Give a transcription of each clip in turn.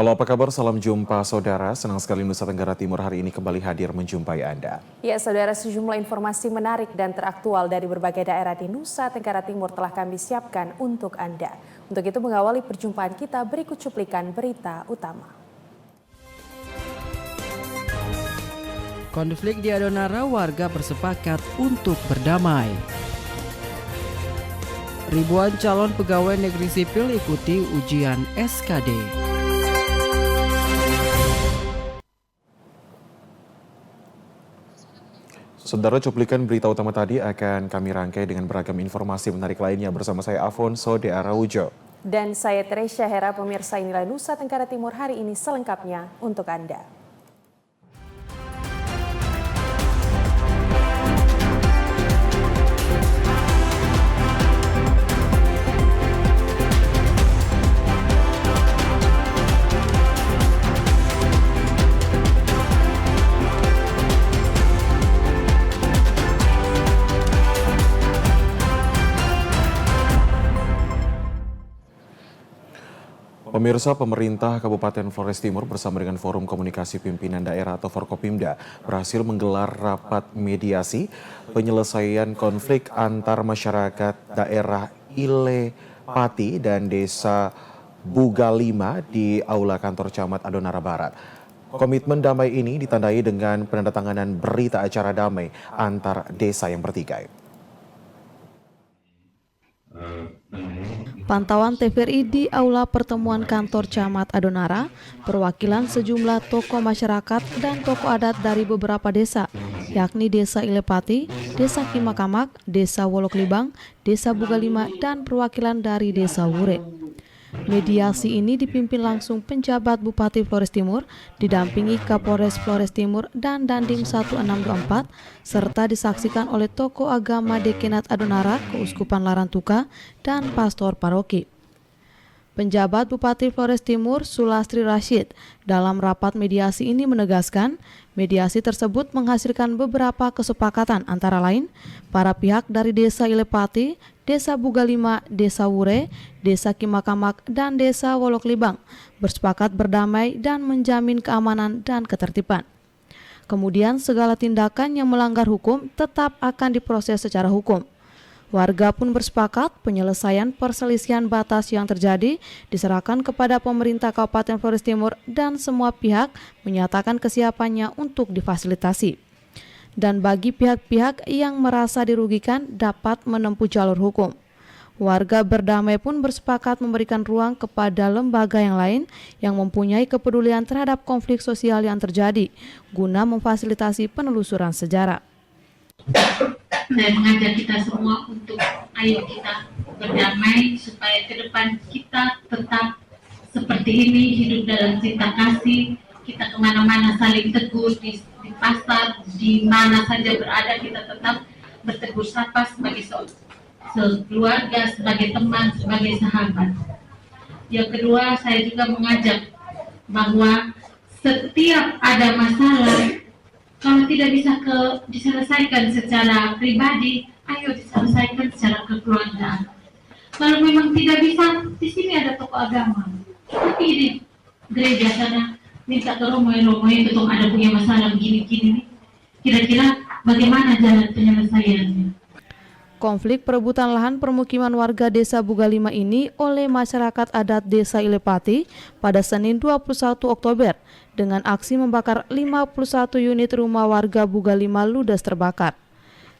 Halo, apa kabar? Salam jumpa saudara. Senang sekali Nusa Tenggara Timur hari ini kembali hadir menjumpai Anda. Ya saudara, sejumlah informasi menarik dan teraktual dari berbagai daerah di Nusa Tenggara Timur telah kami siapkan untuk Anda. Untuk itu mengawali perjumpaan kita, berikut cuplikan berita utama. Konflik di Adonara, warga bersepakat untuk berdamai. Ribuan calon pegawai negeri sipil ikuti ujian SKD. Saudara, cuplikan berita utama tadi akan kami rangkai dengan beragam informasi menarik lainnya bersama saya Afonso de Araujo. Dan saya Teresia Hera, pemirsa inilah Nusa Tenggara Timur hari ini selengkapnya untuk Anda. Pemirsa, pemerintah Kabupaten Flores Timur bersama dengan Forum Komunikasi Pimpinan Daerah atau Forkopimda berhasil menggelar rapat mediasi penyelesaian konflik antar masyarakat daerah Ile Pati dan Desa Bugalima di Aula Kantor Camat Adonara Barat. Komitmen damai ini ditandai dengan penandatanganan berita acara damai antar desa yang bertikai. Pantauan TVRI di Aula Pertemuan Kantor Camat Adonara, perwakilan sejumlah tokoh masyarakat dan tokoh adat dari beberapa desa, yakni Desa Ile Pati, Desa Kimakamak, Desa Woloklibang, Desa Bugalima, dan perwakilan dari Desa Wure. Mediasi ini dipimpin langsung penjabat Bupati Flores Timur, didampingi Kapolres Flores Timur dan Dandim 1624, serta disaksikan oleh tokoh agama Dekenat Adonara, Keuskupan Larantuka, dan Pastor Paroki. Penjabat Bupati Flores Timur, Sulastri Rashid, dalam rapat mediasi ini menegaskan, mediasi tersebut menghasilkan beberapa kesepakatan antara lain, para pihak dari Desa Ile Pati, Desa Bugalima, Desa Wure, Desa Kimakamak, dan Desa Woloklibang bersepakat berdamai dan menjamin keamanan dan ketertiban. Kemudian segala tindakan yang melanggar hukum tetap akan diproses secara hukum. Warga pun bersepakat penyelesaian perselisihan batas yang terjadi diserahkan kepada pemerintah Kabupaten Flores Timur dan semua pihak menyatakan kesiapannya untuk difasilitasi. Dan bagi pihak-pihak yang merasa dirugikan dapat menempuh jalur hukum. Warga berdamai pun bersepakat memberikan ruang kepada lembaga yang lain yang mempunyai kepedulian terhadap konflik sosial yang terjadi guna memfasilitasi penelusuran sejarah. Saya mengajak kita semua untuk ayo kita berdamai supaya ke depan kita tetap seperti ini, hidup dalam cinta kasih, kita kemana-mana saling tegur, di pasar, di mana saja berada kita tetap bertegur sapa sebagai sekeluarga, sebagai teman, sebagai sahabat. Yang kedua, saya juga mengajak bahwa setiap ada masalah, kalau tidak bisa diselesaikan secara pribadi, ayo diselesaikan secara kekeluargaan. Kalau memang tidak bisa, di sini ada tokoh agama. Tapi di gereja sana minta ke Romoy betul ada punya masalah begini-gini. Kira-kira bagaimana jalan penyelesaiannya? Konflik perebutan lahan permukiman warga Desa Bugalima ini oleh masyarakat adat Desa Ile Pati pada Senin 21 Oktober dengan aksi membakar 51 unit rumah warga Bugalima ludes terbakar.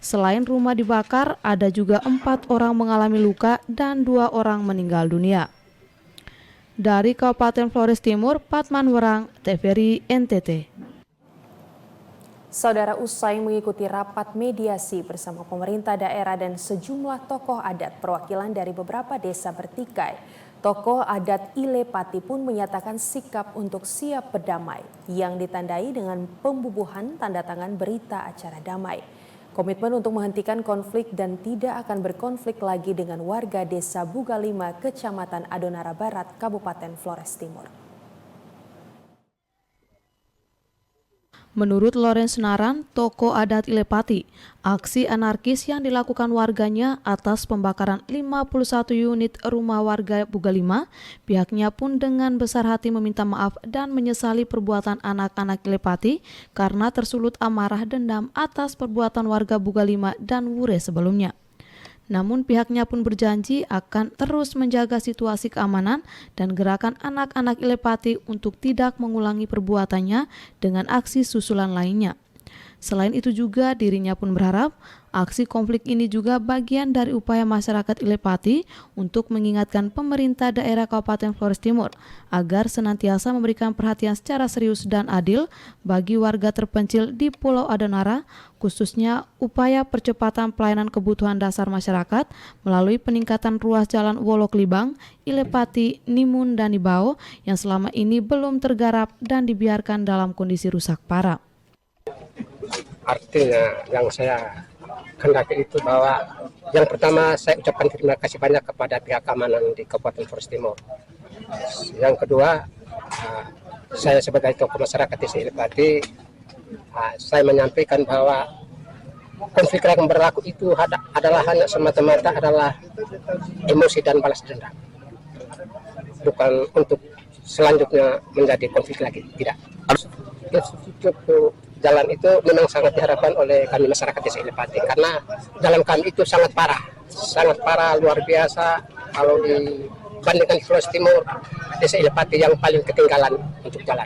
Selain rumah dibakar, ada juga 4 orang mengalami luka dan 2 orang meninggal dunia. Dari Kabupaten Flores Timur, Patman Werang, TVRI NTT. Saudara, usai mengikuti rapat mediasi bersama pemerintah daerah dan sejumlah tokoh adat perwakilan dari beberapa desa bertikai, tokoh adat Ile Pati pun menyatakan sikap untuk siap berdamai yang ditandai dengan pembubuhan tanda tangan berita acara damai. Komitmen untuk menghentikan konflik dan tidak akan berkonflik lagi dengan warga Desa Bugalima, Kecamatan Adonara Barat, Kabupaten Flores Timur. Menurut Lawrence Naran, tokoh adat Ilepati, aksi anarkis yang dilakukan warganya atas pembakaran 51 unit rumah warga Bugalima, pihaknya pun dengan besar hati meminta maaf dan menyesali perbuatan anak-anak Ilepati karena tersulut amarah dendam atas perbuatan warga Bugalima dan Wure sebelumnya. Namun pihaknya pun berjanji akan terus menjaga situasi keamanan dan gerakan anak-anak Ilepati untuk tidak mengulangi perbuatannya dengan aksi susulan lainnya. Selain itu juga dirinya pun berharap aksi konflik ini juga bagian dari upaya masyarakat Ilepati untuk mengingatkan pemerintah daerah Kabupaten Flores Timur agar senantiasa memberikan perhatian secara serius dan adil bagi warga terpencil di Pulau Adonara, khususnya upaya percepatan pelayanan kebutuhan dasar masyarakat melalui peningkatan ruas jalan Wolok Libang, Ilepati, Nimun, dan Ibao yang selama ini belum tergarap dan dibiarkan dalam kondisi rusak parah. Artinya yang saya kendaki itu bahwa yang pertama saya ucapkan terima kasih banyak kepada pihak keamanan di Kabupaten Flores Timur. Yang kedua, saya sebagai tokoh masyarakat di Ilepati, saya menyampaikan bahwa konflik yang berlaku itu adalah hanya semata-mata adalah emosi dan balas dendam, bukan untuk selanjutnya menjadi konflik lagi, tidak. Jalan itu memang sangat diharapkan oleh kami masyarakat desa Ilepati karena jalan kami itu sangat parah luar biasa. Kalau dibandingkan di Flores Timur, desa Ilepati yang paling ketinggalan untuk jalan.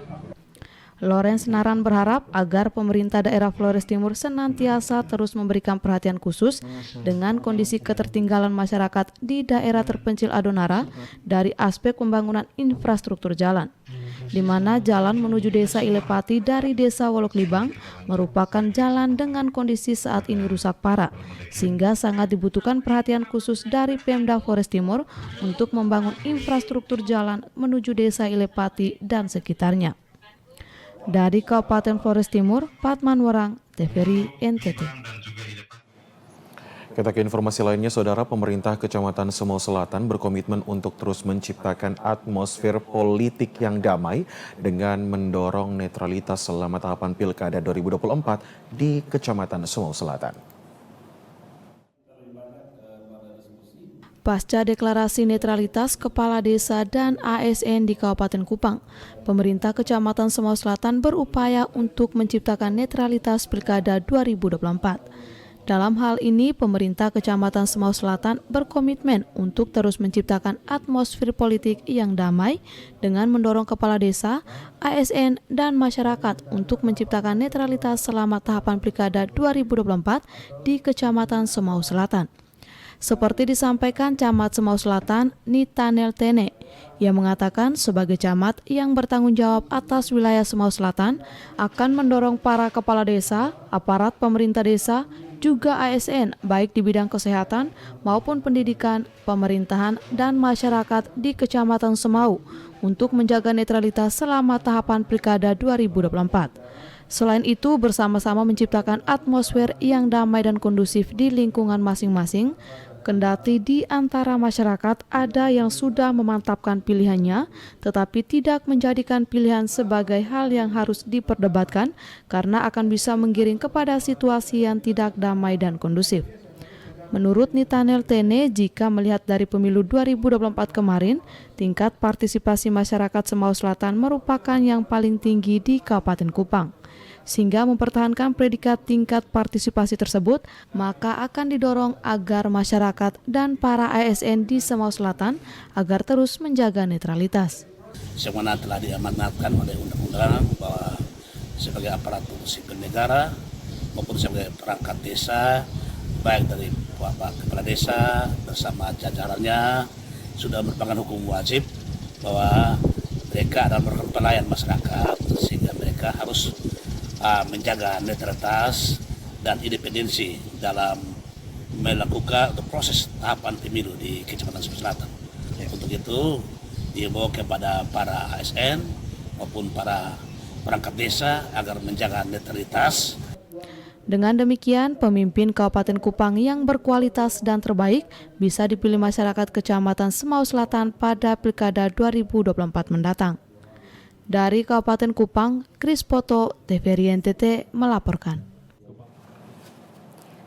Lawrence Naran berharap agar pemerintah daerah Flores Timur senantiasa terus memberikan perhatian khusus dengan kondisi ketertinggalan masyarakat di daerah terpencil Adonara dari aspek pembangunan infrastruktur jalan, di mana jalan menuju desa Ilepati dari desa Wolok Libang merupakan jalan dengan kondisi saat ini rusak parah, sehingga sangat dibutuhkan perhatian khusus dari Pemda Flores Timur untuk membangun infrastruktur jalan menuju desa Ilepati dan sekitarnya. Dari Kabupaten Flores Timur, Patman Warang, TVRI NTT. Kita ke informasi lainnya, Saudara. Pemerintah Kecamatan Semau Selatan berkomitmen untuk terus menciptakan atmosfer politik yang damai dengan mendorong netralitas selama tahapan Pilkada 2024 di Kecamatan Semau Selatan. Pasca deklarasi netralitas Kepala Desa dan ASN di Kabupaten Kupang, pemerintah Kecamatan Semau Selatan berupaya untuk menciptakan netralitas Pilkada 2024. Dalam hal ini, pemerintah Kecamatan Semau Selatan berkomitmen untuk terus menciptakan atmosfer politik yang damai dengan mendorong Kepala Desa, ASN, dan masyarakat untuk menciptakan netralitas selama tahapan Pilkada 2024 di Kecamatan Semau Selatan. Seperti disampaikan Camat Semau Selatan, Nitanel Tene, yang mengatakan sebagai camat yang bertanggung jawab atas wilayah Semau Selatan akan mendorong para kepala desa, aparat pemerintah desa, juga ASN baik di bidang kesehatan maupun pendidikan, pemerintahan, dan masyarakat di Kecamatan Semau untuk menjaga netralitas selama tahapan Pilkada 2024. Selain itu, bersama-sama menciptakan atmosfer yang damai dan kondusif di lingkungan masing-masing, kendati di antara masyarakat ada yang sudah memantapkan pilihannya, tetapi tidak menjadikan pilihan sebagai hal yang harus diperdebatkan karena akan bisa menggiring kepada situasi yang tidak damai dan kondusif. Menurut Nitanel Tene, jika melihat dari pemilu 2024 kemarin, tingkat partisipasi masyarakat Semau Selatan merupakan yang paling tinggi di Kabupaten Kupang. Sehingga mempertahankan predikat tingkat partisipasi tersebut, maka akan didorong agar masyarakat dan para ASN di Semau Selatan agar terus menjaga netralitas. Sebagaimana telah diamanatkan oleh undang-undang bahwa sebagai aparatur sipil negara maupun sebagai perangkat desa, baik dari Bapak Kepala Desa bersama jajarannya sudah merupakan hukum wajib bahwa mereka adalah merupakan pelayan masyarakat, sehingga mereka harus menjaga netralitas dan independensi dalam melakukan proses tahapan pemilu di Kecamatan Semau Selatan. Untuk itu diimbau kepada para ASN maupun para perangkat desa agar menjaga netralitas. Dengan demikian, pemimpin Kabupaten Kupang yang berkualitas dan terbaik bisa dipilih masyarakat Kecamatan Semau Selatan pada Pilkada 2024 mendatang. Dari Kabupaten Kupang, Kris Poto, TVRI NTT melaporkan.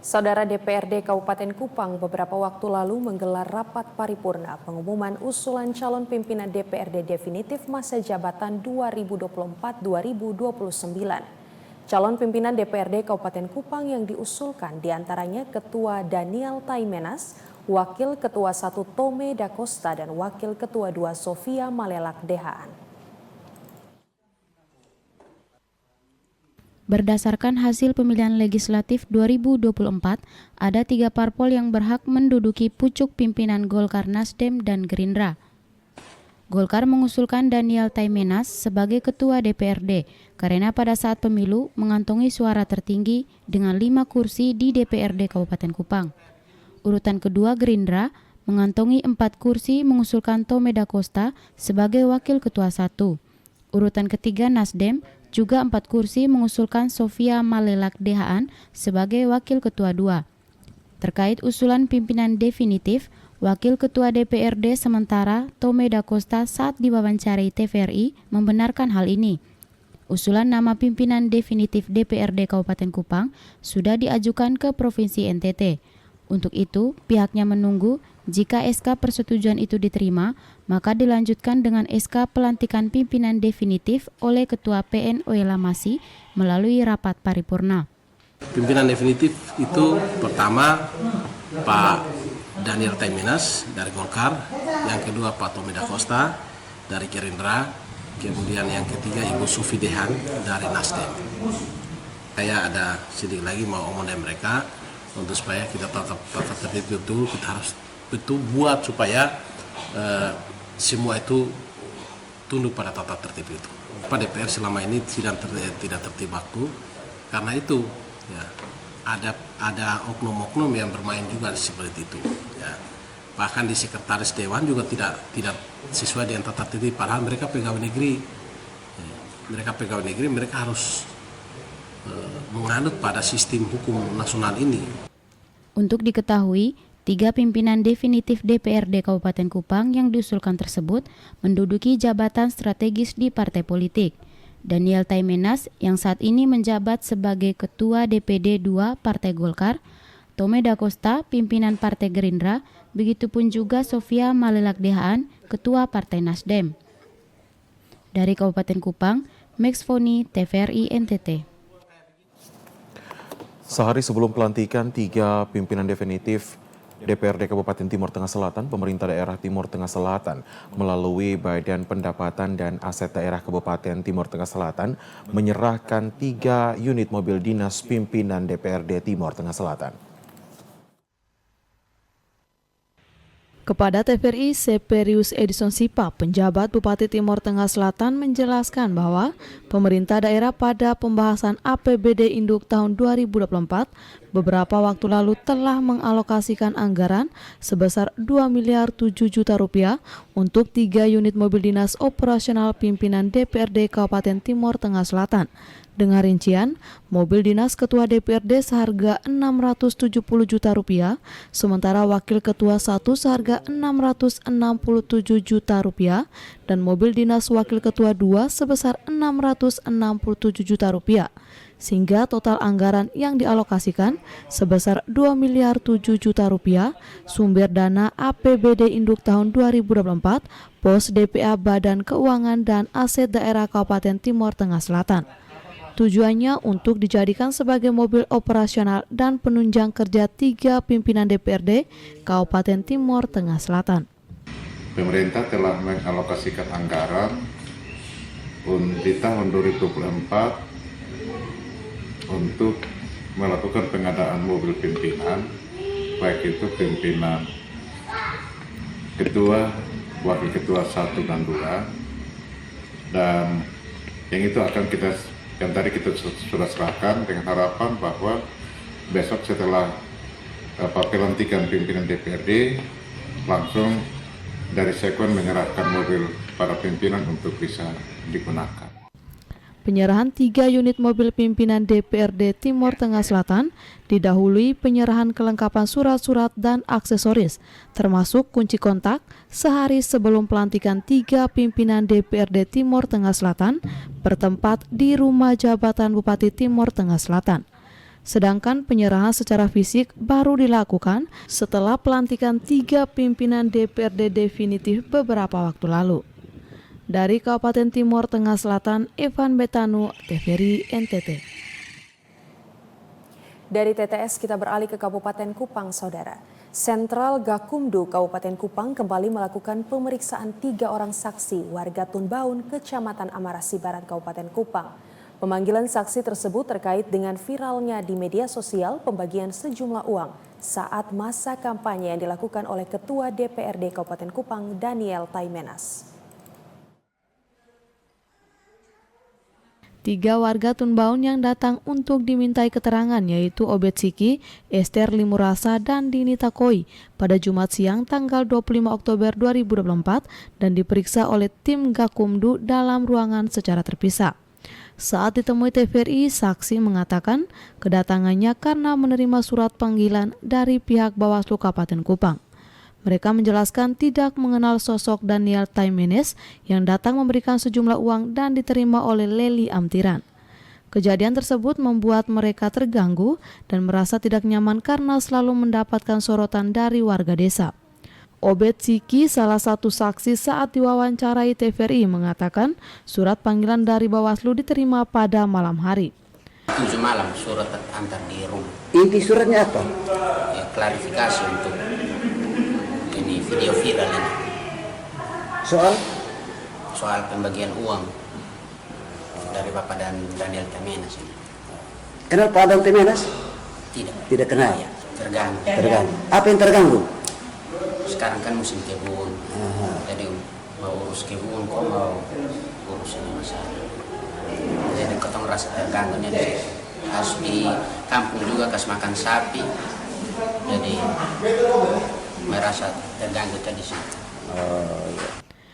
Saudara DPRD Kabupaten Kupang beberapa waktu lalu menggelar rapat paripurna pengumuman usulan calon pimpinan DPRD definitif masa jabatan 2024-2029. Calon pimpinan DPRD Kabupaten Kupang yang diusulkan diantaranya Ketua Daniel Taimenas, Wakil Ketua 1 Tome Da Costa, dan Wakil Ketua 2 Sofia Malelak Dehaan. Berdasarkan hasil pemilihan legislatif 2024, ada 3 parpol yang berhak menduduki pucuk pimpinan Golkar, Nasdem, dan Gerindra. Golkar mengusulkan Daniel Taimenas sebagai Ketua DPRD karena pada saat pemilu mengantongi suara tertinggi dengan 5 kursi di DPRD Kabupaten Kupang. Urutan kedua Gerindra mengantongi 4 kursi mengusulkan Tome Da Costa sebagai Wakil Ketua 1. Urutan ketiga Nasdem juga 4 kursi mengusulkan Sofia Malelak Dehaan sebagai Wakil Ketua 2. Terkait usulan pimpinan definitif, Wakil Ketua DPRD sementara Tome Da Costa saat diwawancarai TVRI membenarkan hal ini. Usulan nama pimpinan definitif DPRD Kabupaten Kupang sudah diajukan ke Provinsi NTT. Untuk itu, pihaknya menunggu jika SK persetujuan itu diterima, maka dilanjutkan dengan SK pelantikan pimpinan definitif oleh Ketua PN Oela Masi melalui rapat paripurna. Pimpinan definitif itu pertama Pak Daniel Taimenas dari Golkar, yang kedua Pak Tome Da Costa dari Gerindra, kemudian yang ketiga Ibu Sufi Dehan dari Nasdem. Saya ada sedikit lagi mau omong dari mereka untuk supaya kita tetap tertib betul, kita harus betul buat supaya semua itu tunduk pada tata tertib itu. Pak DPR selama ini tidak tertib waktu, karena itu ya, ada oknum-oknum yang bermain juga seperti itu. Ya. Bahkan di sekretaris dewan juga tidak sesuai dengan tata tertib. Padahal mereka pegawai negeri, mereka harus menganut pada sistem hukum nasional ini. Untuk diketahui, 3 pimpinan definitif DPRD Kabupaten Kupang yang diusulkan tersebut menduduki jabatan strategis di partai politik. Daniel Taimenas yang saat ini menjabat sebagai Ketua DPD 2 Partai Golkar, Tome Da Costa pimpinan Partai Gerindra, begitupun juga Sofia Malelak Dehaan Ketua Partai Nasdem. Dari Kabupaten Kupang, Max Foni, TVRI NTT. Sehari sebelum pelantikan 3 pimpinan definitif DPRD Kabupaten Timur Tengah Selatan, pemerintah daerah Timur Tengah Selatan melalui Badan Pendapatan dan Aset Daerah Kabupaten Timur Tengah Selatan menyerahkan 3 unit mobil dinas pimpinan DPRD Timur Tengah Selatan. Kepada TVRI, Seperius Edison Sipa, penjabat Bupati Timur Tengah Selatan, menjelaskan bahwa pemerintah daerah pada pembahasan APBD Induk tahun 2024 beberapa waktu lalu telah mengalokasikan anggaran sebesar 2 miliar 7 juta rupiah untuk 3 unit mobil dinas operasional pimpinan DPRD Kabupaten Timur Tengah Selatan. Dengan rincian, mobil dinas Ketua DPRD seharga 670 juta rupiah, sementara Wakil Ketua 1 seharga 667 juta rupiah, dan mobil dinas Wakil Ketua 2 sebesar 667 juta rupiah. Sehingga total anggaran yang dialokasikan sebesar 2 miliar 7 juta rupiah, sumber dana APBD Induk tahun 2024, Pos DPA Badan Keuangan dan Aset Daerah Kabupaten Timur Tengah Selatan. Tujuannya untuk dijadikan sebagai mobil operasional dan penunjang kerja 3 pimpinan DPRD Kabupaten Timur Tengah Selatan. Pemerintah telah mengalokasikan anggaran di tahun 2024 untuk melakukan pengadaan mobil pimpinan, baik itu pimpinan ketua, wakil ketua 1 dan 2, dan yang itu akan yang tadi kita sudah serahkan dengan harapan bahwa besok setelah pelantikan pimpinan DPRD langsung dari Sekuen menyerahkan mobil para pimpinan untuk bisa digunakan. Penyerahan 3 unit mobil pimpinan DPRD Timur Tengah Selatan didahului penyerahan kelengkapan surat-surat dan aksesoris, termasuk kunci kontak, sehari sebelum pelantikan 3 pimpinan DPRD Timur Tengah Selatan bertempat di Rumah Jabatan Bupati Timur Tengah Selatan. Sedangkan penyerahan secara fisik baru dilakukan setelah pelantikan 3 pimpinan DPRD definitif beberapa waktu lalu. Dari Kabupaten Timur Tengah Selatan, Evan Betanu, TVRI NTT. Dari TTS kita beralih ke Kabupaten Kupang, Saudara. Sentral Gakumdu Kabupaten Kupang kembali melakukan pemeriksaan 3 orang saksi warga Tunbaun, Kecamatan Amarasi Barat, Kabupaten Kupang. Pemanggilan saksi tersebut terkait dengan viralnya di media sosial pembagian sejumlah uang saat masa kampanye yang dilakukan oleh Ketua DPRD Kabupaten Kupang, Daniel Taimenas. 3 warga Tunbaun yang datang untuk dimintai keterangan yaitu Obed Siki, Esther Limurasa, dan Dini Takoi pada Jumat siang tanggal 25 Oktober 2024 dan diperiksa oleh tim Gakumdu dalam ruangan secara terpisah. Saat ditemui TVRI, saksi mengatakan kedatangannya karena menerima surat panggilan dari pihak Bawaslu Kabupaten Kupang. Mereka menjelaskan tidak mengenal sosok Daniel Taimenas yang datang memberikan sejumlah uang dan diterima oleh Leli Amtiran. Kejadian tersebut membuat mereka terganggu dan merasa tidak nyaman karena selalu mendapatkan sorotan dari warga desa. Obed Siki, salah satu saksi saat diwawancarai TVRI, mengatakan surat panggilan dari Bawaslu diterima pada malam hari. 7 malam surat antar di rumah. Inti suratnya apa? Ya, klarifikasi untuk ini video viral ini. Soal pembagian uang dari Bapak dan Daniel Taimenas ini. Kenal Pak Adam Taimenas? Tidak kenal. Ya, terganggu. Apa yang terganggu? Sekarang kan musim kebun. Jadi mau urus kebun, kok mau urus ini masalah. Jadi ketong rasa terganggunya di situ. Harus di kampung juga kasih makan sapi. Jadi merasa terganggu tadi sih.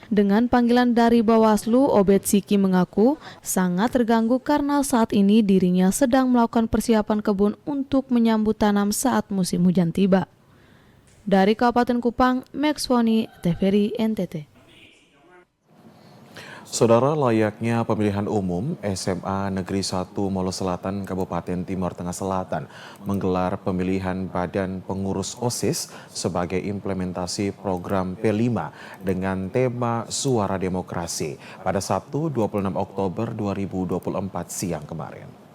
Dengan panggilan dari Bawaslu, Obed Siki mengaku sangat terganggu karena saat ini dirinya sedang melakukan persiapan kebun untuk menyambut tanam saat musim hujan tiba. Dari Kabupaten Kupang, Max Foni, TVRI NTT. Saudara, layaknya pemilihan umum, SMA Negeri 1 Molo Selatan, Kabupaten Timur Tengah Selatan menggelar pemilihan Badan Pengurus OSIS sebagai implementasi program P5 dengan tema Suara Demokrasi pada Sabtu 26 Oktober 2024 siang kemarin.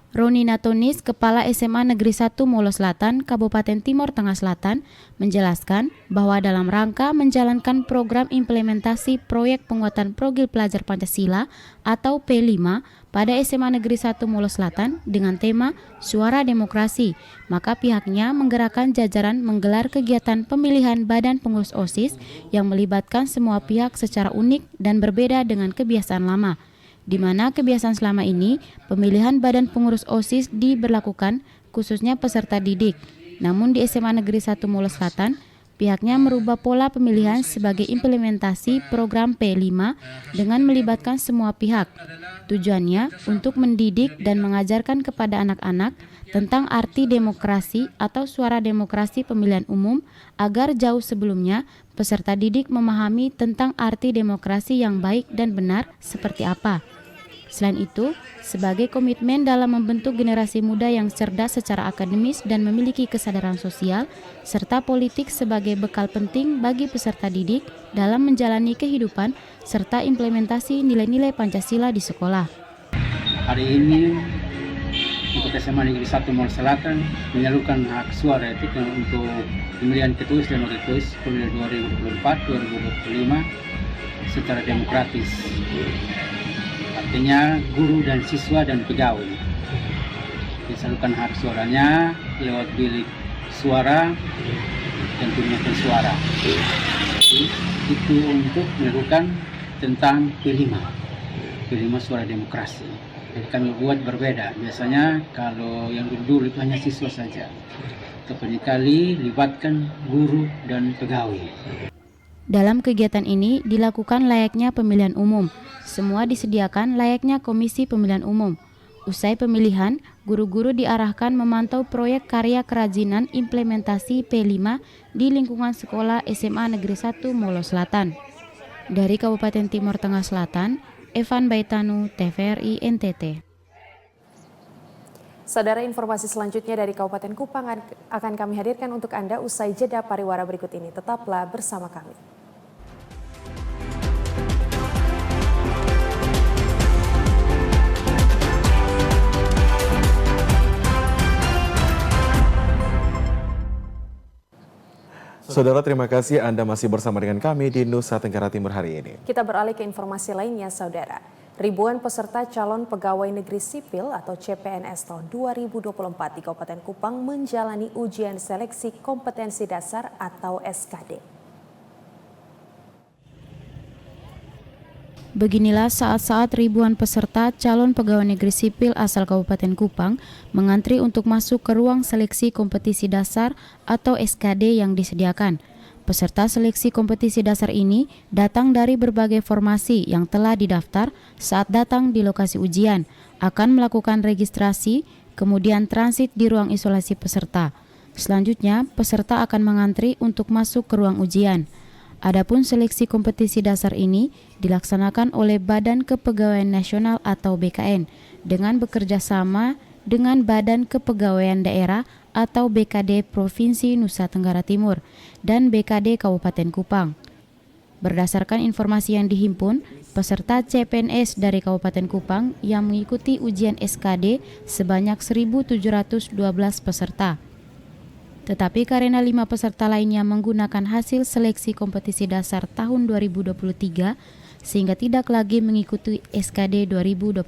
Roni Natonis, Kepala SMA Negeri 1 Molo Selatan, Kabupaten Timur Tengah Selatan, menjelaskan bahwa dalam rangka menjalankan program implementasi proyek penguatan Progil Pelajar Pancasila atau P5 pada SMA Negeri 1 Molo Selatan dengan tema Suara Demokrasi, maka pihaknya menggerakkan jajaran menggelar kegiatan pemilihan Badan Pengurus OSIS yang melibatkan semua pihak secara unik dan berbeda dengan kebiasaan lama, di mana kebiasaan selama ini pemilihan Badan Pengurus OSIS diberlakukan khususnya peserta didik. Namun di SMA Negeri 1 Molo Selatan, pihaknya merubah pola pemilihan sebagai implementasi program P5 dengan melibatkan semua pihak. Tujuannya untuk mendidik dan mengajarkan kepada anak-anak tentang arti demokrasi atau suara demokrasi pemilihan umum agar jauh sebelumnya peserta didik memahami tentang arti demokrasi yang baik dan benar seperti apa. Selain itu, sebagai komitmen dalam membentuk generasi muda yang cerdas secara akademis dan memiliki kesadaran sosial, serta politik sebagai bekal penting bagi peserta didik dalam menjalani kehidupan, serta implementasi nilai-nilai Pancasila di sekolah. Hari ini, untuk SMA Negeri 1 Molo Selatan menyalurkan hak suara itu untuk pemilihan ketua dan wakil ketua pemilu 2024-2025 secara demokratis. Artinya guru dan siswa dan pegawai disalurkan hak suaranya lewat bilik suara dan penghitungan suara. Jadi, itu untuk melakukan tentang P5 suara demokrasi. Jadi kami buat berbeda. Biasanya kalau yang dulu itu hanya siswa saja. Tapi kali libatkan guru dan pegawai. Dalam kegiatan ini dilakukan layaknya pemilihan umum. Semua disediakan layaknya Komisi Pemilihan Umum. Usai pemilihan, guru-guru diarahkan memantau proyek karya kerajinan implementasi P5 di lingkungan sekolah SMA Negeri 1 Molo Selatan. Dari Kabupaten Timur Tengah Selatan, Evan Baitanu, TVRI NTT. Saudara, informasi selanjutnya dari Kabupaten Kupang akan kami hadirkan untuk Anda usai jeda pariwara berikut ini. Tetaplah bersama kami. Saudara, terima kasih Anda masih bersama dengan kami di Nusa Tenggara Timur hari ini. Kita beralih ke informasi lainnya, Saudara. Ribuan peserta calon pegawai negeri sipil atau CPNS tahun 2024 di Kabupaten Kupang menjalani ujian seleksi kompetensi dasar atau SKD. Beginilah saat-saat ribuan peserta calon pegawai negeri sipil asal Kabupaten Kupang mengantri untuk masuk ke ruang seleksi kompetisi dasar atau SKD yang disediakan. Peserta seleksi kompetisi dasar ini datang dari berbagai formasi yang telah didaftar saat datang di lokasi ujian, akan melakukan registrasi, kemudian transit di ruang isolasi peserta. Selanjutnya, peserta akan mengantri untuk masuk ke ruang ujian. Adapun seleksi kompetisi dasar ini dilaksanakan oleh Badan Kepegawaian Nasional atau BKN dengan bekerja sama dengan Badan Kepegawaian Daerah atau BKD Provinsi Nusa Tenggara Timur dan BKD Kabupaten Kupang. Berdasarkan informasi yang dihimpun, peserta CPNS dari Kabupaten Kupang yang mengikuti ujian SKD sebanyak 1.712 peserta. Tetapi karena 5 peserta lainnya menggunakan hasil seleksi kompetisi dasar tahun 2023 sehingga tidak lagi mengikuti SKD 2024.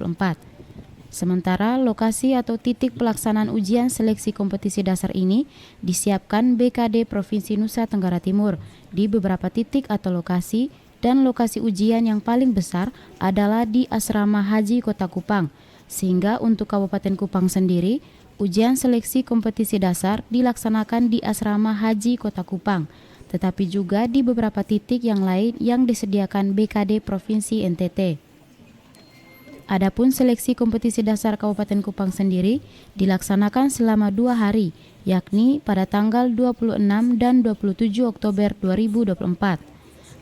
Sementara lokasi atau titik pelaksanaan ujian seleksi kompetisi dasar ini disiapkan BKD Provinsi Nusa Tenggara Timur di beberapa titik atau lokasi, dan lokasi ujian yang paling besar adalah di Asrama Haji Kota Kupang. Sehingga untuk Kabupaten Kupang sendiri, ujian seleksi kompetisi dasar dilaksanakan di Asrama Haji Kota Kupang, tetapi juga di beberapa titik yang lain yang disediakan BKD Provinsi NTT. Adapun seleksi kompetisi dasar Kabupaten Kupang sendiri dilaksanakan selama 2 hari, yakni pada tanggal 26 dan 27 Oktober 2024.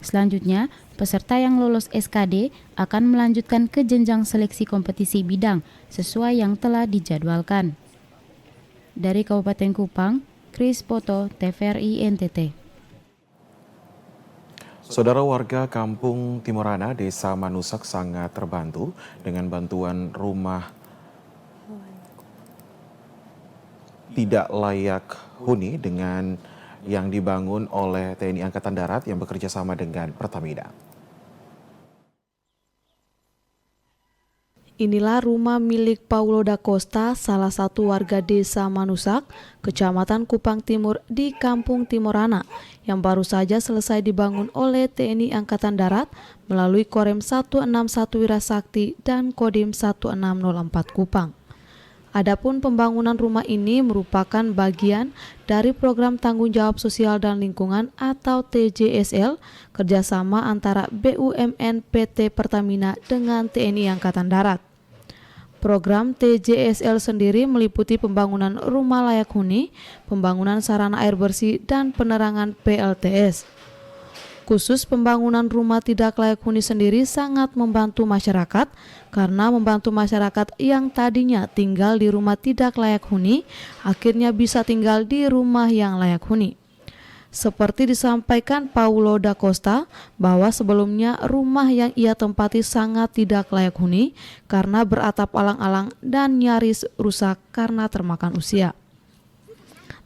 Selanjutnya, peserta yang lolos SKD akan melanjutkan ke jenjang seleksi kompetisi bidang sesuai yang telah dijadwalkan. Dari Kabupaten Kupang, Kris Poto, TVRI NTT. Saudara, warga Kampung Timorana, Desa Manusak sangat terbantu dengan bantuan rumah tidak layak huni dengan yang dibangun oleh TNI Angkatan Darat yang bekerja sama dengan Pertamina. Inilah rumah milik Paulo da Costa, salah satu warga Desa Manusak, Kecamatan Kupang Timur di Kampung Timorana, yang baru saja selesai dibangun oleh TNI Angkatan Darat melalui Korem 161 Wirasakti dan Kodim 1604 Kupang. Adapun pembangunan rumah ini merupakan bagian dari program tanggung jawab sosial dan lingkungan atau TJSL kerjasama antara BUMN PT Pertamina dengan TNI Angkatan Darat. Program TJSL sendiri meliputi pembangunan rumah layak huni, pembangunan sarana air bersih, dan penerangan PLTS. Khusus pembangunan rumah tidak layak huni sendiri sangat membantu masyarakat karena membantu masyarakat yang tadinya tinggal di rumah tidak layak huni akhirnya bisa tinggal di rumah yang layak huni. Seperti disampaikan Paulo da Costa bahwa sebelumnya rumah yang ia tempati sangat tidak layak huni karena beratap alang-alang dan nyaris rusak karena termakan usia.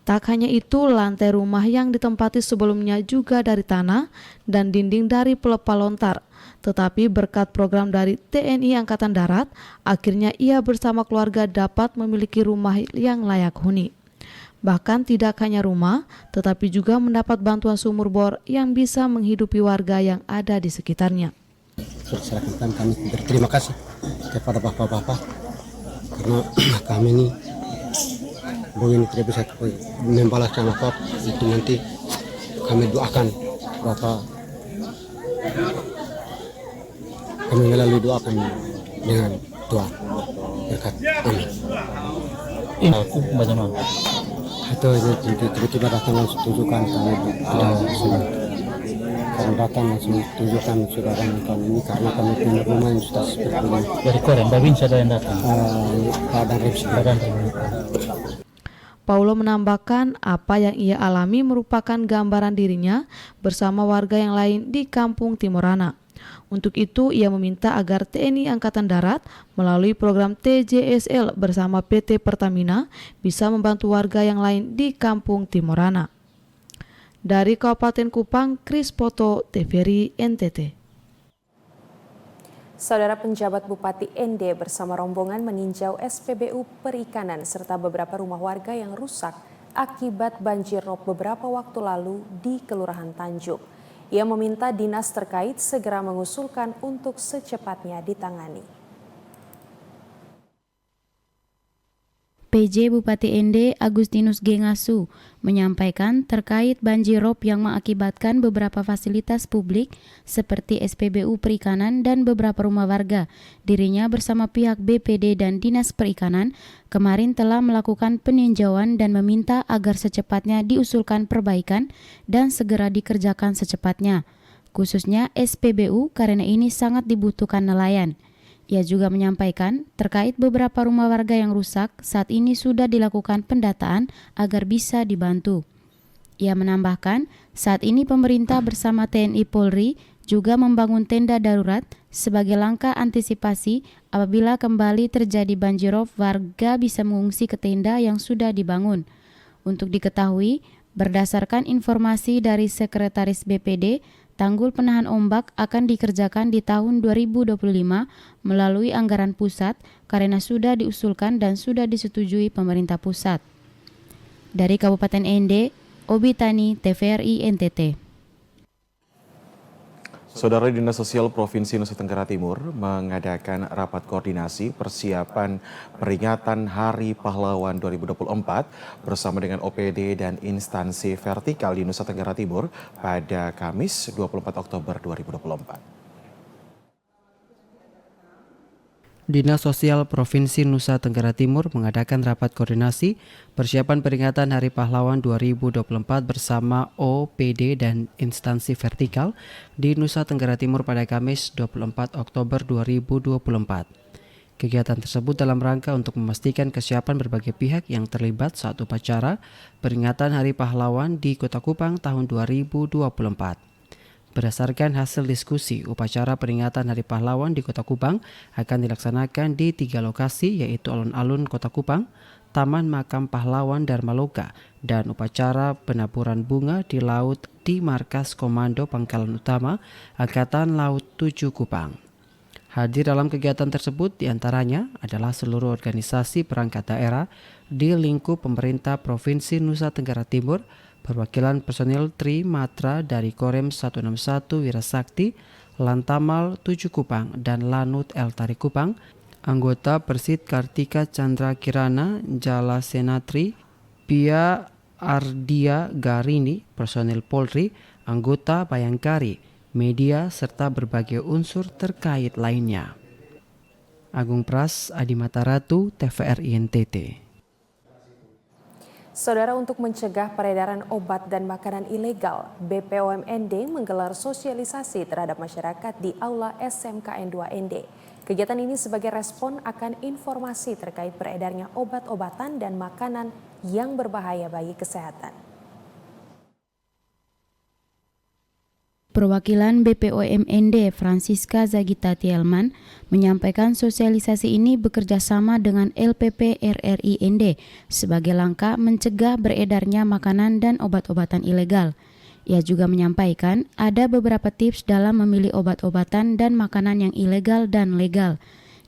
Tak hanya itu, lantai rumah yang ditempati sebelumnya juga dari tanah dan dinding dari pelepah lontar. Tetapi berkat program dari TNI Angkatan Darat, akhirnya ia bersama keluarga dapat memiliki rumah yang layak huni. Bahkan tidak hanya rumah, tetapi juga mendapat bantuan sumur bor yang bisa menghidupi warga yang ada di sekitarnya. Kami berterima kasih kepada bapak-bapak karena kami ini begini tidak bisa membalaskan apa itu, nanti kami doakan Bapak kami melalui doa kami dengan Tuhan dekat. Amin. Aku bagaimana? Itu tiba-tiba datang langsung tunjukkan kami karena datang langsung tunjukkan sudah datang ini karena kami punya rumah yang sudah seperti ini. Dari Korem, Babin ada yang datang. Badan Remsi. Paulo menambahkan apa yang ia alami merupakan gambaran dirinya bersama warga yang lain di Kampung Timorana. Untuk itu, ia meminta agar TNI Angkatan Darat melalui program TJSL bersama PT Pertamina bisa membantu warga yang lain di Kampung Timorana. Dari Kabupaten Kupang, Kris Poto, TVRI NTT. Saudara penjabat Bupati ND bersama rombongan meninjau SPBU Perikanan serta beberapa rumah warga yang rusak akibat banjir rob beberapa waktu lalu di Kelurahan Tanjung. Ia meminta dinas terkait segera mengusulkan untuk secepatnya ditangani. PJ Bupati ND Agustinus Gengasu menyampaikan terkait banjirop yang mengakibatkan beberapa fasilitas publik seperti SPBU Perikanan dan beberapa rumah warga. Dirinya bersama pihak BPD dan Dinas Perikanan kemarin telah melakukan peninjauan dan meminta agar secepatnya diusulkan perbaikan dan segera dikerjakan secepatnya, khususnya SPBU karena ini sangat dibutuhkan nelayan. Ia juga menyampaikan terkait beberapa rumah warga yang rusak saat ini sudah dilakukan pendataan agar bisa dibantu. Ia menambahkan saat ini pemerintah bersama TNI Polri juga membangun tenda darurat sebagai langkah antisipasi apabila kembali terjadi banjirop, warga bisa mengungsi ke tenda yang sudah dibangun. Untuk diketahui, berdasarkan informasi dari Sekretaris BPD, tanggul penahan ombak akan dikerjakan di tahun 2025 melalui anggaran pusat karena sudah diusulkan dan sudah disetujui pemerintah pusat. Dari Kabupaten ND, Obi Tani, TVRI NTT. Saudara Dinas Sosial Provinsi Nusa Tenggara Timur mengadakan rapat koordinasi persiapan peringatan Hari Pahlawan 2024 bersama dengan OPD dan instansi vertikal di Nusa Tenggara Timur pada Kamis 24 Oktober 2024. Dinas Sosial Provinsi Nusa Tenggara Timur mengadakan rapat koordinasi persiapan peringatan Hari Pahlawan 2024 bersama OPD dan instansi vertikal di Nusa Tenggara Timur pada Kamis 24 Oktober 2024. Kegiatan tersebut dalam rangka untuk memastikan kesiapan berbagai pihak yang terlibat saat upacara peringatan Hari Pahlawan di Kota Kupang tahun 2024. Berdasarkan hasil diskusi, upacara peringatan Hari Pahlawan di Kota Kupang akan dilaksanakan di 3 lokasi yaitu alun-alun Kota Kupang, Taman Makam Pahlawan Dharmaloka, dan upacara penaburan bunga di laut di Markas Komando Pangkalan Utama Angkatan Laut 7 Kupang. Hadir dalam kegiatan tersebut diantaranya adalah seluruh organisasi perangkat daerah di lingkup pemerintah Provinsi Nusa Tenggara Timur, perwakilan personil Tri Matra dari Korem 161 Wirasakti, Lantamal 7 Kupang, dan Lanut El Tari Kupang, anggota Persit Kartika Chandra Kirana Jala Senatri, Pia Ardia Garini, personil Polri, anggota Bayangkari, media, serta berbagai unsur terkait lainnya. Agung Pras, Adi Mataratu, TVRI NTT. Saudara, untuk mencegah peredaran obat dan makanan ilegal, BPOM ND menggelar sosialisasi terhadap masyarakat di Aula SMKN 2 ND. Kegiatan ini sebagai respon akan informasi terkait beredarnya obat-obatan dan makanan yang berbahaya bagi kesehatan. Perwakilan BPOM ND Francisca Zagita Tielman menyampaikan sosialisasi ini bekerja sama dengan LPP RRI ND sebagai langkah mencegah beredarnya makanan dan obat-obatan ilegal. Ia juga menyampaikan ada beberapa tips dalam memilih obat-obatan dan makanan yang ilegal dan legal.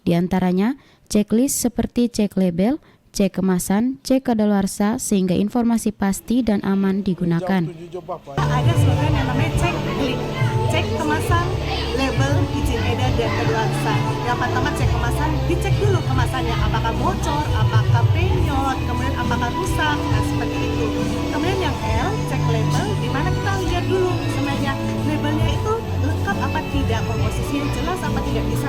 Di antaranya checklist seperti cek label, cek kemasan, cek kadaluarsa sehingga informasi pasti dan aman digunakan. Ada slogan yang namanya cek klik, cek kemasan, label, izin edar dan kadaluarsa. Yang pertama cek kemasan, dicek dulu kemasannya apakah bocor, apakah penyot, kemudian apakah rusak, nah seperti itu. Kemudian yang L, cek label, di mana kita lihat dulu sebenarnya labelnya itu lengkap apa tidak, komposisinya jelas apa tidak, bisa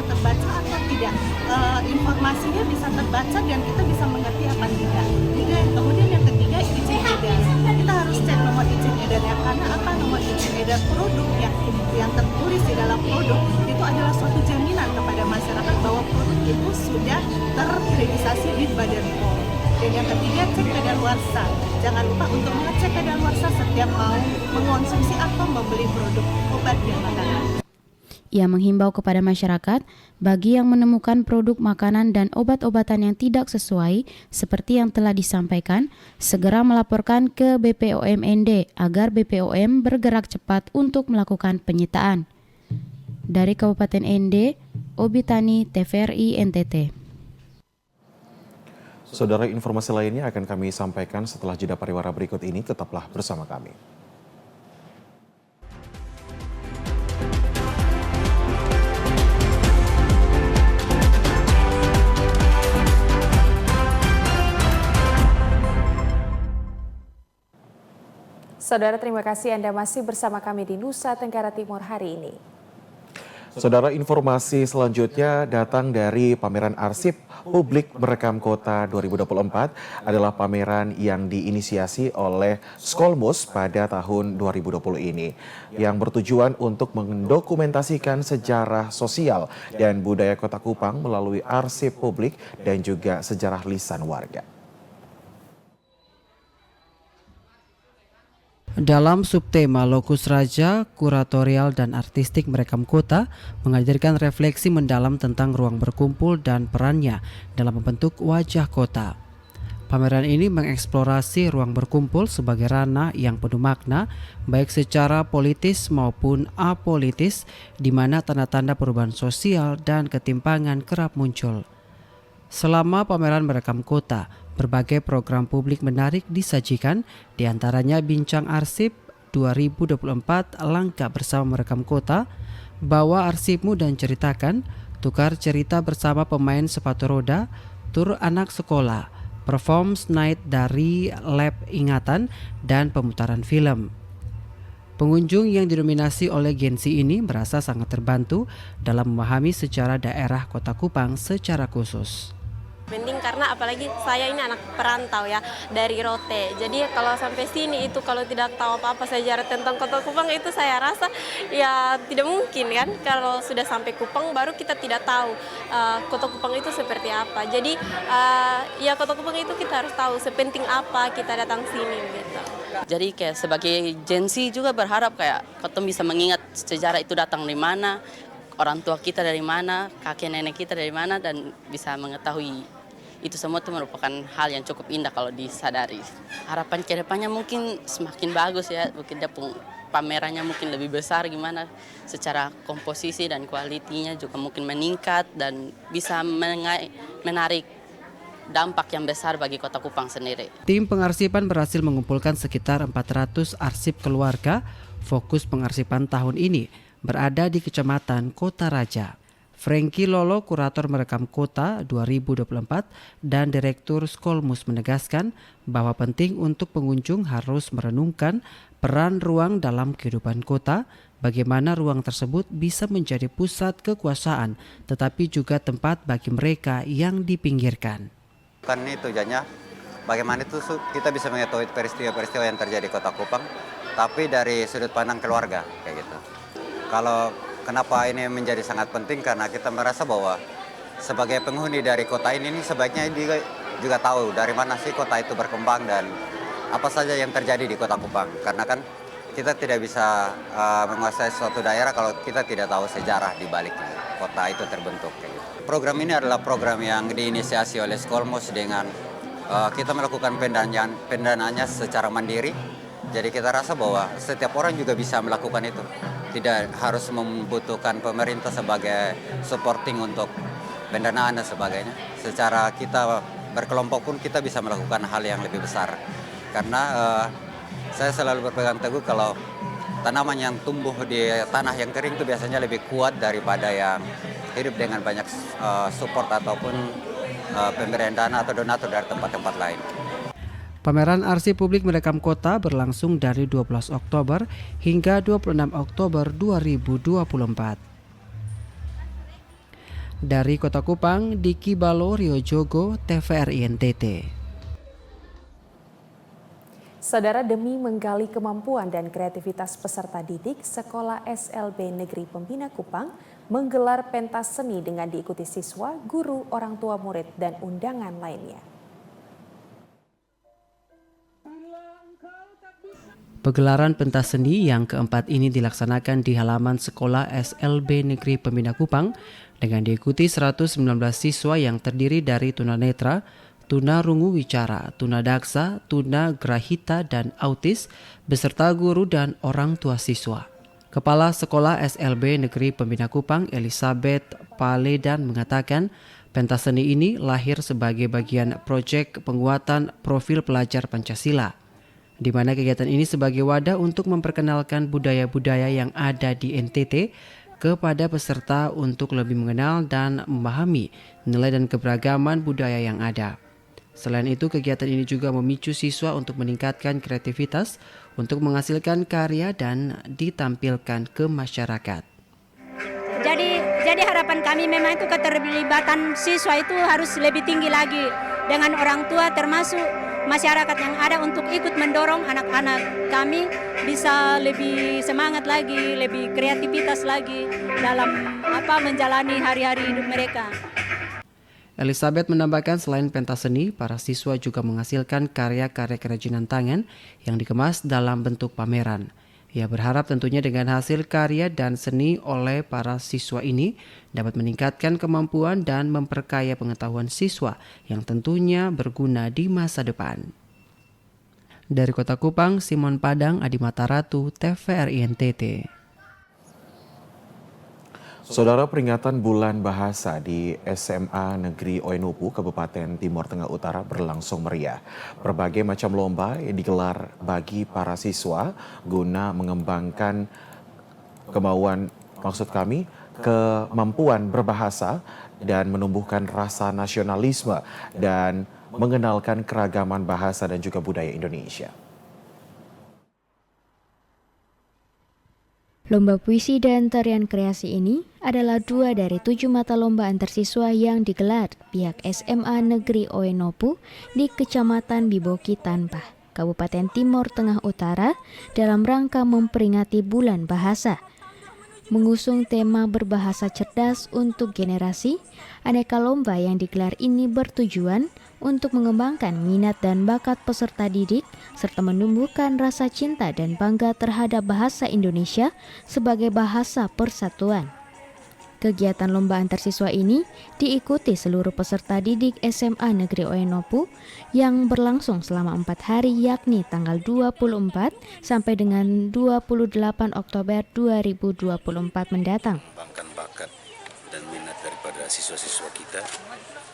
sudah terregistrasi di Badan POM. Dan yang ketiga, cek kadaluarsa. Jangan lupa untuk mengecek kadaluarsa setiap mau mengonsumsi atau membeli produk obat dan makanan. Ia menghimbau kepada masyarakat bagi yang menemukan produk makanan dan obat-obatan yang tidak sesuai seperti yang telah disampaikan, segera melaporkan ke BPOM ND agar BPOM bergerak cepat untuk melakukan penyitaan. Dari Kabupaten ND, Obitani, TVRI NTT. Saudara, informasi lainnya akan kami sampaikan setelah jeda pariwara berikut ini. Tetaplah bersama kami. Saudara, terima kasih Anda masih bersama kami di Nusa Tenggara Timur hari ini. Saudara, informasi selanjutnya datang dari pameran arsip publik merekam kota 2024 adalah pameran yang diinisiasi oleh Skolmus pada tahun 2020 ini yang bertujuan untuk mendokumentasikan sejarah sosial dan budaya Kota Kupang melalui arsip publik dan juga sejarah lisan warga. Dalam subtema Lokus Raja, kuratorial dan artistik merekam kota menghadirkan refleksi mendalam tentang ruang berkumpul dan perannya dalam membentuk wajah kota. Pameran ini mengeksplorasi ruang berkumpul sebagai ranah yang penuh makna, baik secara politis maupun apolitis, di mana tanda-tanda perubahan sosial dan ketimpangan kerap muncul. Selama pameran merekam kota, berbagai program publik menarik disajikan, diantaranya Bincang Arsip 2024 Langkah Bersama Merekam Kota, Bawa Arsipmu dan Ceritakan, Tukar Cerita Bersama Pemain Sepatu Roda, Tur Anak Sekolah, Performs Night dari Lab Ingatan, dan pemutaran film. Pengunjung yang didominasi oleh Gen Z ini merasa sangat terbantu dalam memahami sejarah daerah Kota Kupang secara khusus. Penting karena apalagi saya ini anak perantau ya dari Rote. Jadi kalau sampai sini itu kalau tidak tahu apa-apa sejarah tentang Kota Kupang itu saya rasa ya tidak mungkin kan. Kalau sudah sampai Kupang baru kita tidak tahu Kota Kupang itu seperti apa. Jadi ya Kota Kupang itu kita harus tahu sepenting apa kita datang sini gitu. Jadi kayak sebagai Gen Z juga berharap kayak Kotong bisa mengingat sejarah itu datang dari mana, orang tua kita dari mana, kakek nenek kita dari mana, dan bisa mengetahui itu semua itu merupakan hal yang cukup indah kalau disadari. Harapan kedepannya mungkin semakin bagus ya, mungkin dia pamerannya mungkin lebih besar gimana, secara komposisi dan kualitinya juga mungkin meningkat dan bisa menarik dampak yang besar bagi Kota Kupang sendiri. Tim pengarsipan berhasil mengumpulkan sekitar 400 arsip keluarga. Fokus pengarsipan tahun ini berada di Kecamatan Kota Raja. Frankie Lolo, kurator merekam kota 2024 dan Direktur Skolmus menegaskan bahwa penting untuk pengunjung harus merenungkan peran ruang dalam kehidupan kota, bagaimana ruang tersebut bisa menjadi pusat kekuasaan, tetapi juga tempat bagi mereka yang dipinggirkan. Kan ini tujuannya bagaimana itu kita bisa mengetahui peristiwa-peristiwa yang terjadi di Kota Kupang, tapi dari sudut pandang keluarga kayak gitu. Kalau kenapa ini menjadi sangat penting karena kita merasa bahwa sebagai penghuni dari kota ini sebaiknya juga tahu dari mana sih kota itu berkembang dan apa saja yang terjadi di Kota Kupang. Karena kan kita tidak bisa menguasai suatu daerah kalau kita tidak tahu sejarah di balik kota itu terbentuk. Kayak gitu. Program ini adalah program yang diinisiasi oleh Skolmus dengan kita melakukan pendanaannya secara mandiri. Jadi kita rasa bahwa setiap orang juga bisa melakukan itu. Tidak harus membutuhkan pemerintah sebagai supporting untuk pendanaan dan sebagainya. Secara kita berkelompok pun kita bisa melakukan hal yang lebih besar. Karena saya selalu berpegang teguh kalau tanaman yang tumbuh di tanah yang kering itu biasanya lebih kuat daripada yang hidup dengan banyak support ataupun pemberian dana atau donatur dari tempat-tempat lain. Pameran arsip publik merekam kota berlangsung dari 12 Oktober hingga 26 Oktober 2024. Dari Kota Kupang, Diki Balo, Rio Jogo, TVRI NTT. Saudara, demi menggali kemampuan dan kreativitas peserta didik Sekolah SLB Negeri Pembina Kupang, menggelar pentas seni dengan diikuti siswa, guru, orang tua murid, dan undangan lainnya. Pegelaran pentas seni yang keempat ini dilaksanakan di halaman sekolah SLB Negeri Pembina Kupang dengan diikuti 119 siswa yang terdiri dari tunanetra, tuna rungu wicara, tuna daksa, tuna grahita, dan autis beserta guru dan orang tua siswa. Kepala Sekolah SLB Negeri Pembina Kupang Elizabeth Paledan mengatakan pentas seni ini lahir sebagai bagian proyek penguatan profil pelajar Pancasila, di mana kegiatan ini sebagai wadah untuk memperkenalkan budaya-budaya yang ada di NTT kepada peserta untuk lebih mengenal dan memahami nilai dan keberagaman budaya yang ada. Selain itu, kegiatan ini juga memicu siswa untuk meningkatkan kreativitas untuk menghasilkan karya dan ditampilkan ke masyarakat. Jadi harapan kami memang itu keterlibatan siswa itu harus lebih tinggi lagi dengan orang tua termasuk masyarakat yang ada untuk ikut mendorong anak-anak kami bisa lebih semangat lagi, lebih kreativitas lagi dalam menjalani hari-hari hidup mereka. Elizabeth menambahkan selain pentas seni, para siswa juga menghasilkan karya-karya kerajinan tangan yang dikemas dalam bentuk pameran. Ia berharap tentunya dengan hasil karya dan seni oleh para siswa ini dapat meningkatkan kemampuan dan memperkaya pengetahuan siswa yang tentunya berguna di masa depan. Dari Kota Kupang, Simon Padang, Adi Mataratu, TVRI NTT. Saudara, peringatan Bulan Bahasa di SMA Negeri Oenopu, Kabupaten Timur Tengah Utara berlangsung meriah. Berbagai macam lomba yang digelar bagi para siswa guna mengembangkan kemampuan berbahasa dan menumbuhkan rasa nasionalisme dan mengenalkan keragaman bahasa dan juga budaya Indonesia. Lomba puisi dan tarian kreasi ini adalah 2 dari 7 mata lomba antar siswa yang digelar pihak SMA Negeri Oenopu di Kecamatan Biboki Tanpa, Kabupaten Timur Tengah Utara dalam rangka memperingati Bulan Bahasa. Mengusung tema berbahasa cerdas untuk generasi, aneka lomba yang digelar ini bertujuan untuk mengembangkan minat dan bakat peserta didik serta menumbuhkan rasa cinta dan bangga terhadap bahasa Indonesia sebagai bahasa persatuan. Kegiatan lomba antar siswa ini diikuti seluruh peserta didik SMA Negeri Oenopu yang berlangsung selama 4 hari, yakni tanggal 24 sampai dengan 28 Oktober 2024 mendatang. Mengembangkan bakat dan minat daripada siswa-siswa kita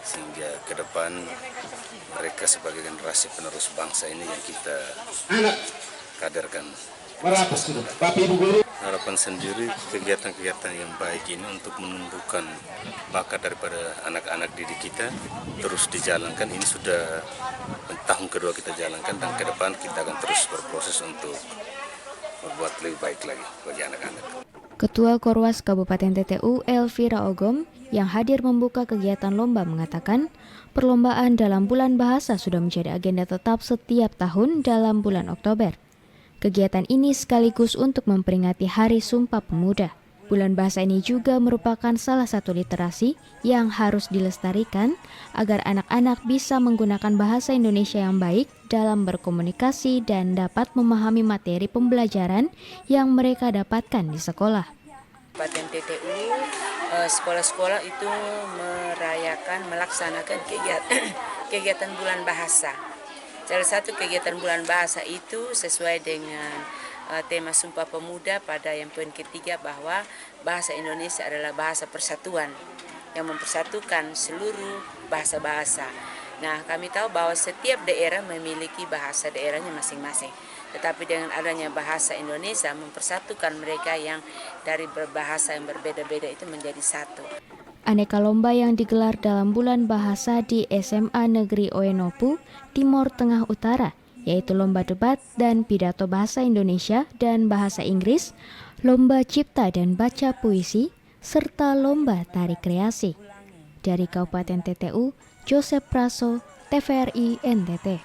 sehingga ke depan mereka sebagai generasi penerus bangsa ini yang kita kaderkan. Harapan sendiri kegiatan-kegiatan yang baik ini untuk menumbuhkan bakat daripada anak-anak didik kita terus dijalankan. Ini sudah tahun kedua kita jalankan dan ke depan kita akan terus berproses untuk membuat lebih baik lagi bagi anak-anak. Ketua Korwas Kabupaten TTU Elvira Ogom yang hadir membuka kegiatan lomba mengatakan perlombaan dalam Bulan Bahasa sudah menjadi agenda tetap setiap tahun dalam bulan Oktober. Kegiatan ini sekaligus untuk memperingati Hari Sumpah Pemuda. Bulan Bahasa ini juga merupakan salah satu literasi yang harus dilestarikan agar anak-anak bisa menggunakan bahasa Indonesia yang baik dalam berkomunikasi dan dapat memahami materi pembelajaran yang mereka dapatkan di sekolah. Kabupaten TTU, sekolah-sekolah itu melaksanakan kegiatan Bulan Bahasa. Salah satu kegiatan Bulan Bahasa itu sesuai dengan tema Sumpah Pemuda pada yang poin ketiga bahwa bahasa Indonesia adalah bahasa persatuan yang mempersatukan seluruh bahasa-bahasa. Nah, kami tahu bahwa setiap daerah memiliki bahasa daerahnya masing-masing. Tetapi dengan adanya bahasa Indonesia mempersatukan mereka yang dari berbahasa yang berbeda-beda itu menjadi satu. Aneka lomba yang digelar dalam Bulan Bahasa di SMA Negeri Oenopu, Timur Tengah Utara, yaitu lomba debat dan pidato bahasa Indonesia dan bahasa Inggris, lomba cipta dan baca puisi, serta lomba tari kreasi. Dari Kabupaten TTU, Joseph Praso, TVRI NTT.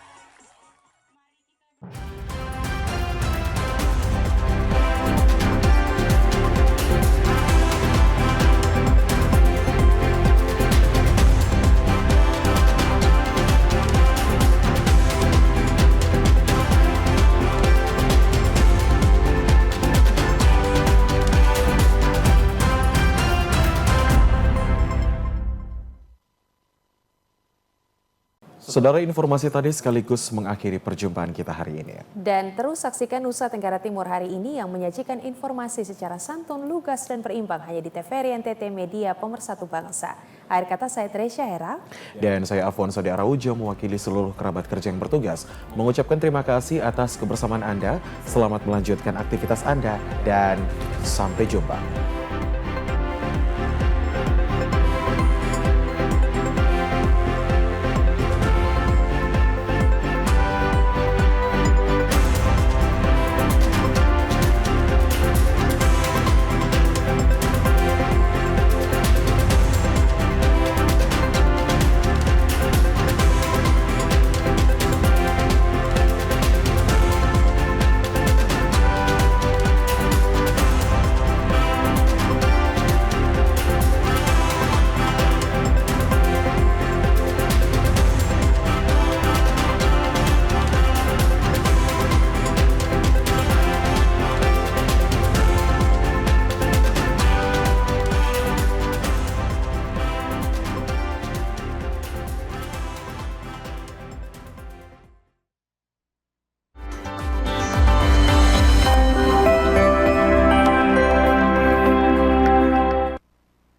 Saudara, informasi tadi sekaligus mengakhiri perjumpaan kita hari ini. Dan terus saksikan Nusa Tenggara Timur hari ini yang menyajikan informasi secara santun, lugas, dan berimbang hanya di TVRI NTT Media Pemersatu Bangsa. Akhir kata saya Tresya Hera. Dan saya Afonso de Araujo mewakili seluruh kerabat kerja yang bertugas. Mengucapkan terima kasih atas kebersamaan Anda. Selamat melanjutkan aktivitas Anda dan sampai jumpa.